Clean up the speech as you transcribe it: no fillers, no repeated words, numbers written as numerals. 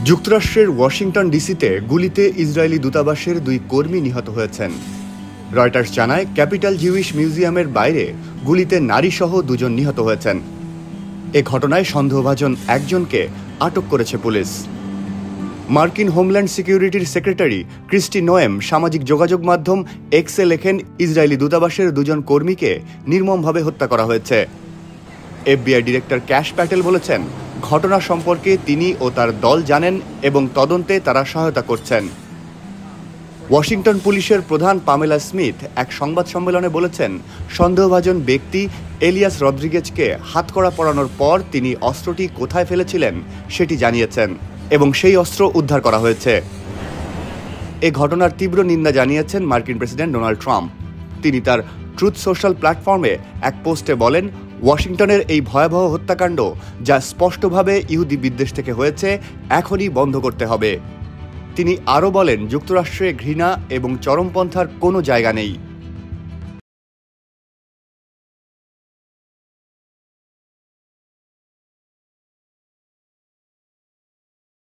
যুক্তরাষ্ট্রের ওয়াশিংটন ডিসিতে গুলিতে ইসরায়েলি দূতাবাসের 2 কর্মী নিহত হয়েছেন। রয়টার্স জানায়, ক্যাপিটাল জিউইশ মিউজিয়ামের বাইরে গুলিতে নারীসহ 2 জন নিহত হয়েছেন। এ ঘটনায় সন্দেহভাজন একজনকে আটক করেছে পুলিশ। মার্কিন হোমল্যান্ড সিকিউরিটির সেক্রেটারি ক্রিস্টি নোয়েম সামাজিক যোগাযোগ মাধ্যম এক্সে লেখেন, ইসরায়েলি দূতাবাসের 2 জন কর্মীকে নির্মমভাবে হত্যা করা হয়েছে। এফবিআই ডিরেক্টর ক্যাশ প্যাটেল বলেছেন, ঘটনা সম্পর্কে তিনি ও তার দল জানেন এবং তদন্তে তারা সহায়তা করছেন। ওয়াশিংটন পুলিশের প্রধান পামেলা স্মিথ এক সংবাদ সম্মেলনে বলেছেন, সন্দেহভাজন ব্যক্তি এলিয়াস রদ্রিগেজকে হাতকড়া পরানোর পর তিনি অস্ত্রটি কোথায় ফেলেছিলেন সেটি জানিয়েছেন এবং সেই অস্ত্র উদ্ধার করা হয়েছে। এ ঘটনার তীব্র নিন্দা জানিয়েছেন মার্কিন প্রেসিডেন্ট ডোনাল্ড ট্রাম্প। তিনি তার ট্রুথ সোশ্যাল প্ল্যাটফর্মে এক পোস্টে বলেন, ওয়াশিংটনের এই ভয়াবহ হত্যাকাণ্ড, যা স্পষ্টভাবে ইহুদি বিদ্বেষ থেকে হয়েছে, এখনই বন্ধ করতে হবে। তিনি আরও বলেন, যুক্তরাষ্ট্রে ঘৃণা এবং চরমপন্থার কোনো জায়গা নেই।